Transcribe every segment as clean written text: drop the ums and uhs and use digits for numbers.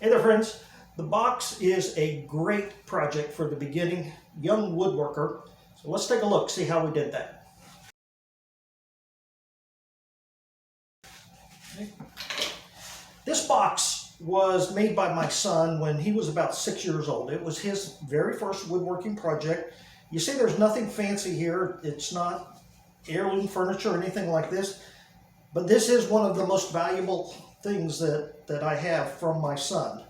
Hey there, friends. The box is a great project for the beginning young woodworker. So let's take a look, see how we did that. Okay. This box was made by my son when he was about 6 years old. It was his very first woodworking project. You see there's nothing fancy here. It's not heirloom furniture or anything like this. But this is one of the most valuable things that I have from my son.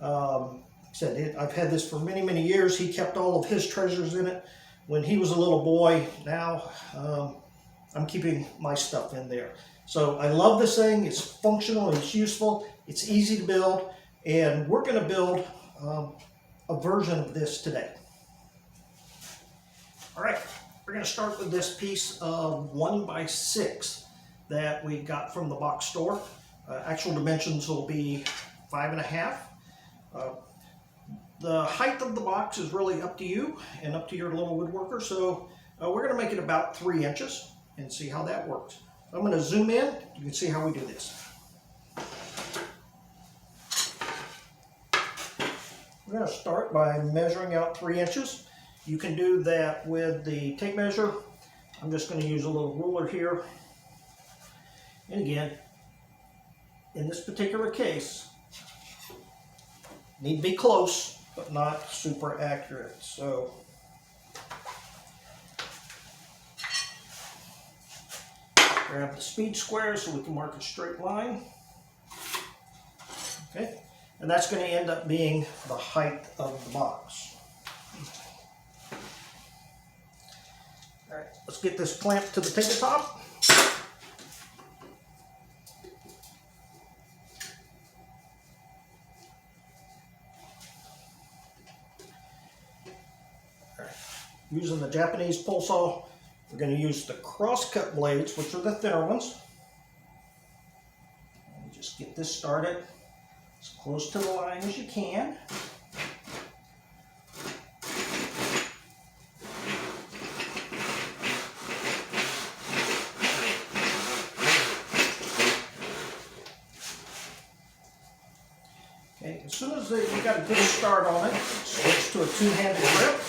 I've had this for many, many years. He kept all of his treasures in it when he was a little boy. Now I'm keeping my stuff in there. So I love this thing. It's functional, it's useful, it's easy to build, and we're going to build a version of this today. All right, we're going to start with this piece of 1x6 that we got from the box store. Actual dimensions will be 5.5. The height of the box is really up to you and up to your little woodworker, so we're going to make it about 3 inches and see how that works. I'm going to zoom in. You can see how we do this. We're going to start by measuring out 3 inches. You can do that with the tape measure. I'm just going to use a little ruler here. And again, in this particular case, need to be close, but not super accurate. So grab the speed square so we can mark a straight line. Okay, and that's going to end up being the height of the box. All right, let's get this clamped to the tabletop. Using the Japanese pole saw, we're going to use the cross-cut blades, which are the thinner ones. And just get this started as close to the line as you can. Okay, as soon as you got a good start on it, switch to a two-handed grip.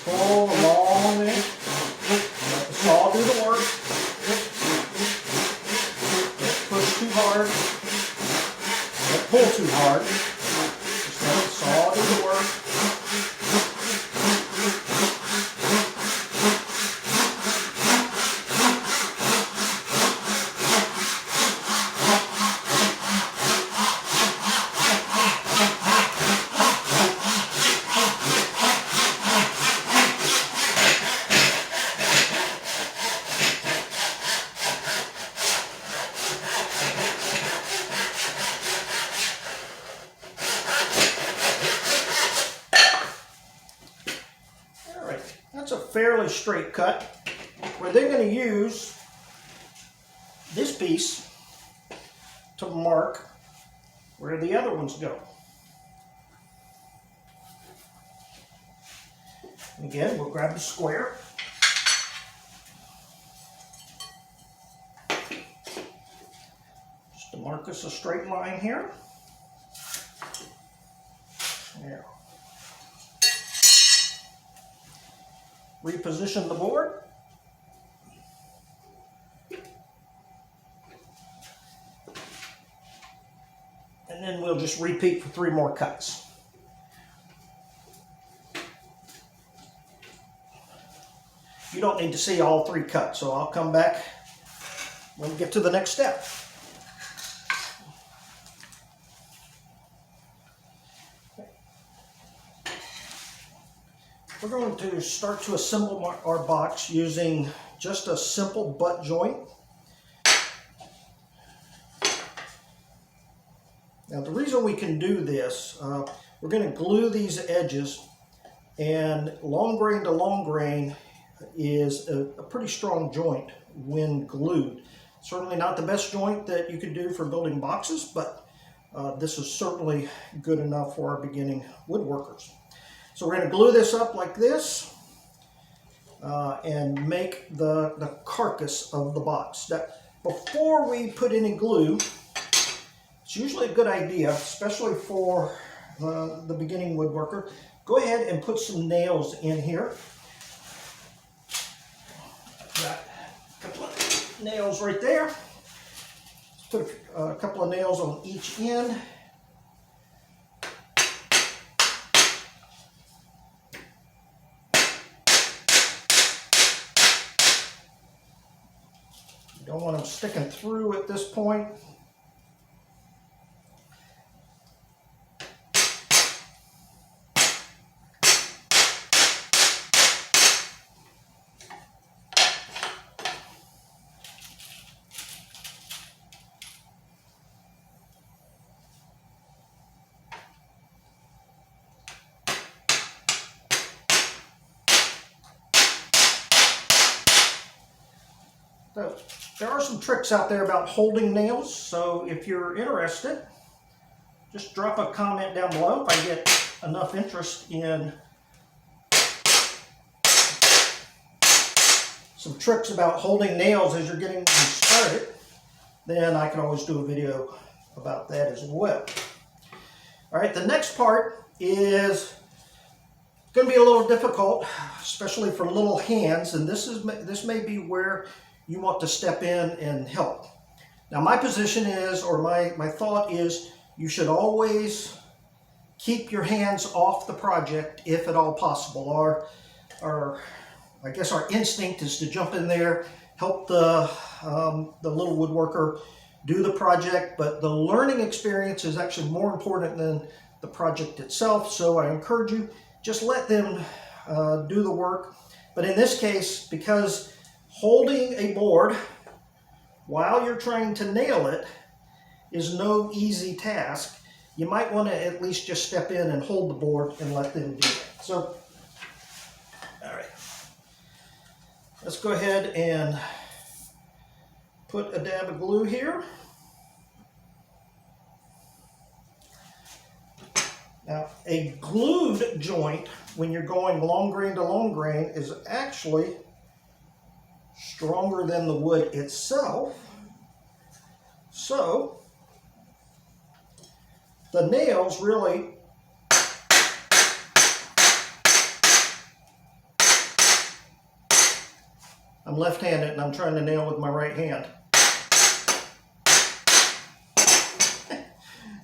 Pull along there. Let the saw do the work. Don't push too hard. Don't pull too hard. Just let the saw do the work. That's a fairly straight cut. We're then going to use this piece to mark where the other ones go. Again, we'll grab the square. Just to mark us a straight line here. There. Reposition the board. And then we'll just repeat for 3 more cuts. You don't need to see all 3 cuts, so I'll come back when we get to the next step. We're going to start to assemble our box using just a simple butt joint. Now the reason we can do this, we're going to glue these edges, and long grain to long grain is a pretty strong joint when glued. Certainly not the best joint that you could do for building boxes, but this is certainly good enough for our beginning woodworkers. So we're going to glue this up like this and make the carcass of the box. Now, before we put any glue, it's usually a good idea, especially for the beginning woodworker. Go ahead and put some nails in here. Got a couple of nails right there. Let's put a couple of nails on each end. You don't want them sticking through at this point. So, there are some tricks out there about holding nails, so if you're interested, just drop a comment down below if I get enough interest in some tricks about holding nails as you're getting started. Then I can always do a video about that as well. All right, the next part is going to be a little difficult, especially for little hands, and this may be where you want to step in and help. Now my position is, or my thought is, you should always keep your hands off the project if at all possible. I guess our instinct is to jump in there, help the little woodworker do the project, but the learning experience is actually more important than the project itself. So I encourage you, just let them do the work. But in this case, because holding a board while you're trying to nail it is no easy task, you might want to at least just step in and hold the board and let them do it. So, all right, let's go ahead and put a dab of glue here. Now, a glued joint, when you're going long grain to long grain, is actually stronger than the wood itself. So the nails really I'm left-handed and I'm trying to nail with my right hand.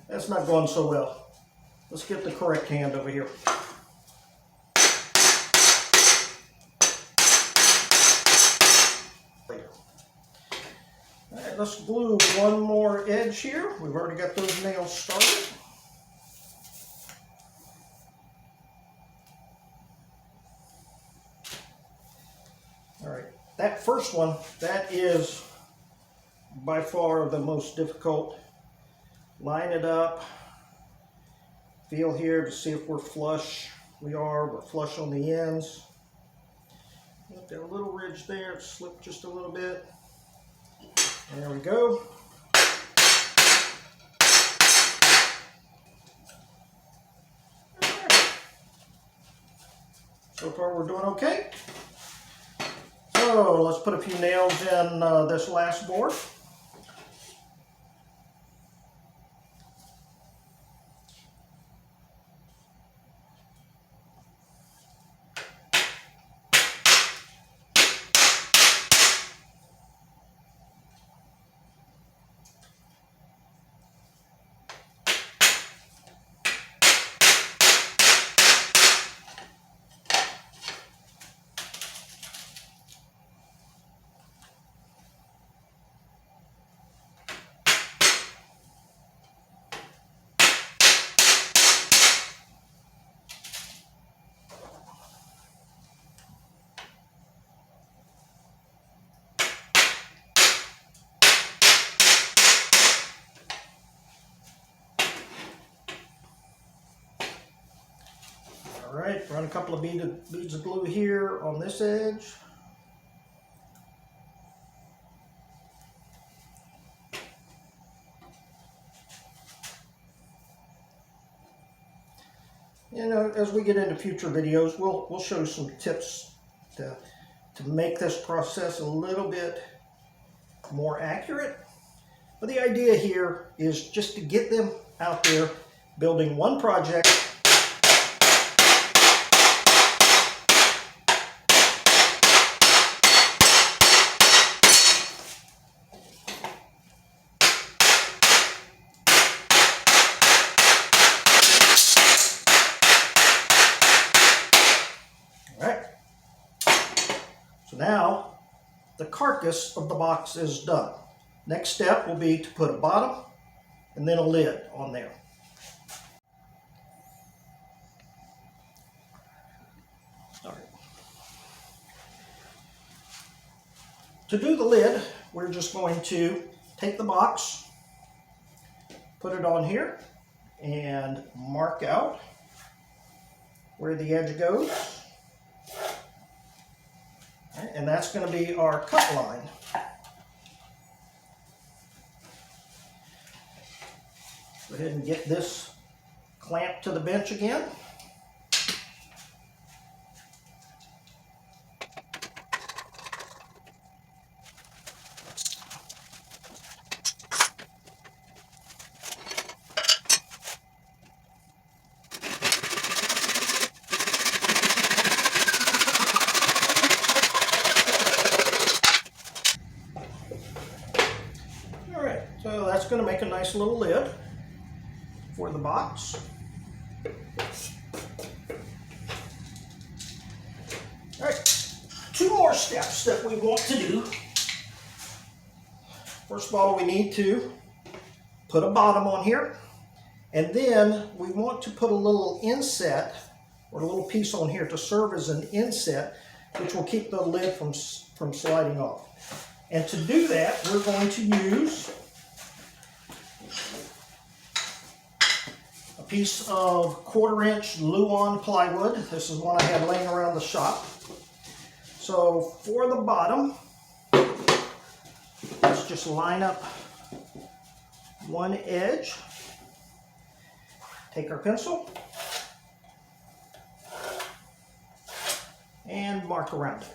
That's not going so well. Let's get the correct hand over here. Alright, let's glue one more edge here. We've already got those nails started. Alright, that first one, that is by far the most difficult. Line it up. Feel here to see if we're flush. We're flush on the ends. Got that little ridge there, slip just a little bit. There we go. So far we're doing okay. So let's put a few nails in this last board. All right, run a couple of beads of glue here on this edge. You know, as we get into future videos, we'll show some tips to make this process a little bit more accurate. But the idea here is just to get them out there building one project. All right. So now the carcass of the box is done. Next step will be to put a bottom and then a lid on there. All right. To do the lid, we're just going to take the box, put it on here, and mark out where the edge goes. All right, and that's going to be our cut line. Go ahead and get this clamped to the bench again. All right, so that's going to make a nice little lid for the box. All right, two more steps that we want to do. First of all, we need to put a bottom on here, and then we want to put a little inset or a little piece on here to serve as an inset, which will keep the lid from sliding off. And to do that, we're going to use a piece of 1/4-inch Luan plywood. This is one I had laying around the shop. So for the bottom, let's just line up one edge. Take our pencil and mark around it.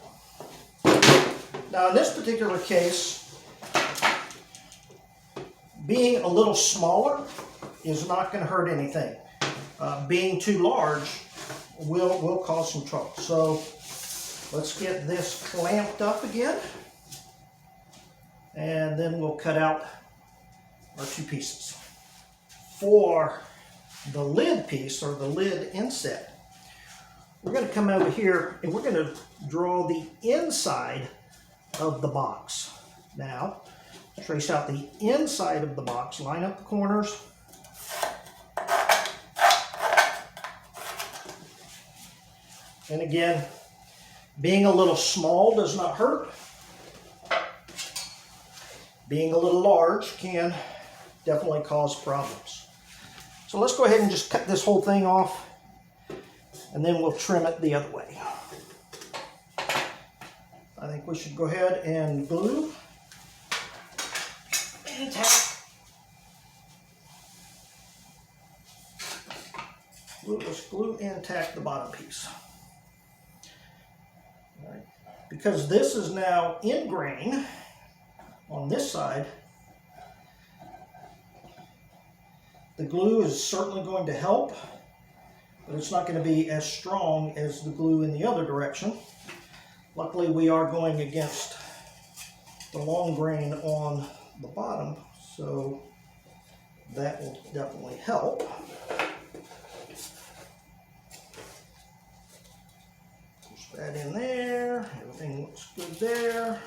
Now in this particular case, being a little smaller is not going to hurt anything. Being too large will cause some trouble. So let's get this clamped up again, and then we'll cut out our two pieces. For the lid piece, or the lid inset, we're going to come over here and we're going to draw the inside of the box. Now, trace out the inside of the box, line up the corners, and again, being a little small does not hurt. Being a little large can definitely cause problems. So let's go ahead and just cut this whole thing off, and then we'll trim it the other way. I think we should go ahead and glue and tack. Let's glue and tack the bottom piece. All right. Because this is now in grain on this side, the glue is certainly going to help, but it's not going to be as strong as the glue in the other direction. Luckily, we are going against the long grain on the bottom, so that will definitely help. Push that in there. Everything looks good there.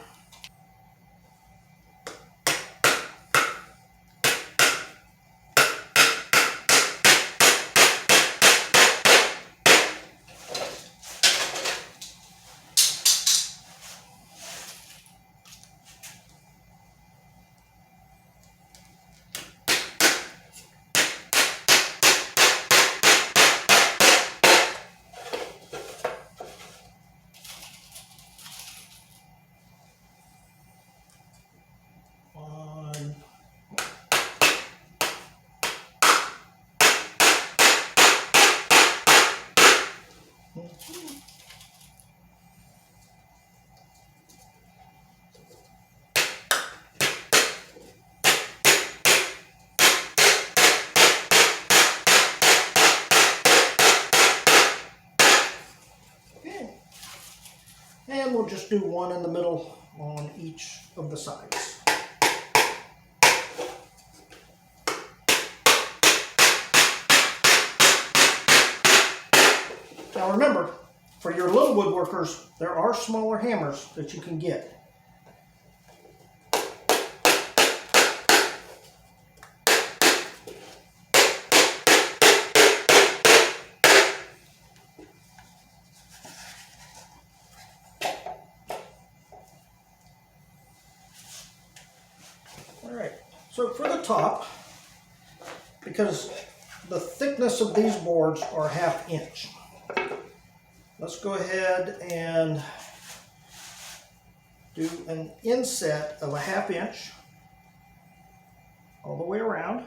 just do one in the middle on each of the sides. Now remember, for your little woodworkers, there are smaller hammers that you can get. Alright, so for the top, because the thickness of these boards are 1/2 inch, let's go ahead and do an inset of 1/2 inch all the way around.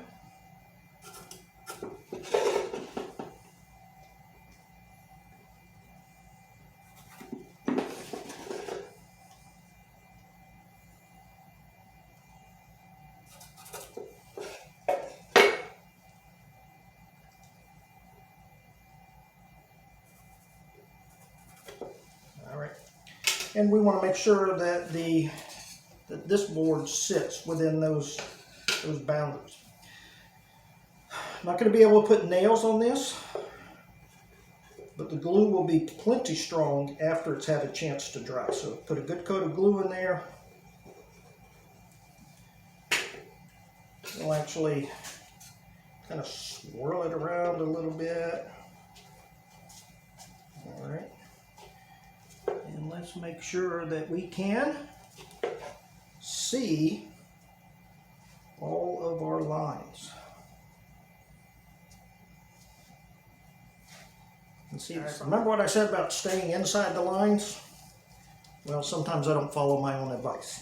And we want to make sure that this board sits within those boundaries. I'm not going to be able to put nails on this, but the glue will be plenty strong after it's had a chance to dry. So put a good coat of glue in there. We'll actually kind of swirl it around a little bit. All right. And let's make sure that we can see all of our lines. And see, remember what I said about staying inside the lines? Well, sometimes I don't follow my own advice.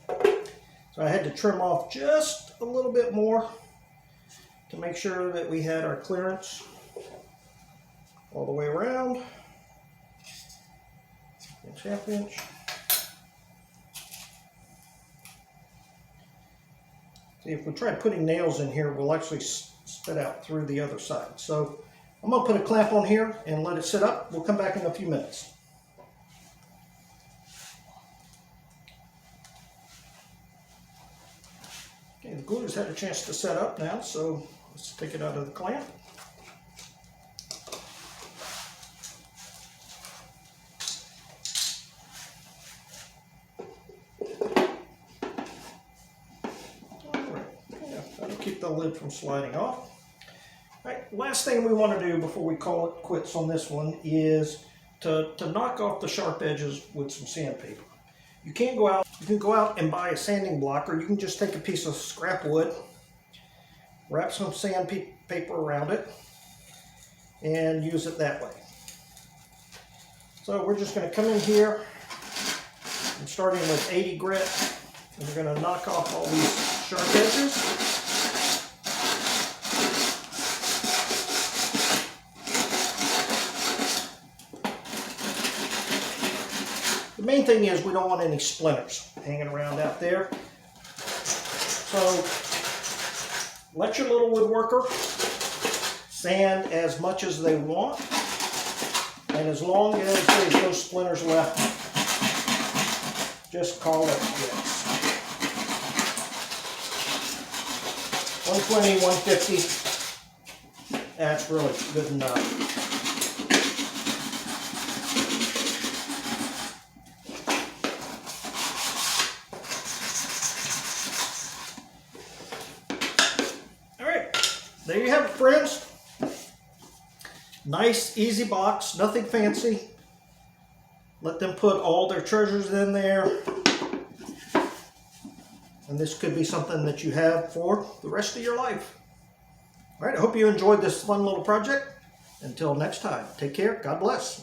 So I had to trim off just a little bit more to make sure that we had our clearance all the way around. 1/2 inch. See, if we try putting nails in here, we'll actually spit out through the other side. So I'm going to put a clamp on here and let it sit up. We'll come back in a few minutes. Okay, the glue has had a chance to set up now, so let's take it out of the clamp. Keep the lid from sliding off. All right, last thing we want to do before we call it quits on this one is to knock off the sharp edges with some sandpaper. You can go out and buy a sanding block, or you can just take a piece of scrap wood, wrap some sandpaper around it, and use it that way. So we're just going to come in here and starting with 80 grit, and we're going to knock off all these sharp edges. The main thing is we don't want any splinters hanging around out there. So let your little woodworker sand as much as they want, and as long as there's no splinters left, just call it quits. 120, 150, that's really good enough. There you have it, friends. Nice, easy box, nothing fancy. Let them put all their treasures in there. And this could be something that you have for the rest of your life. All right, I hope you enjoyed this fun little project. Until next time, take care. God bless.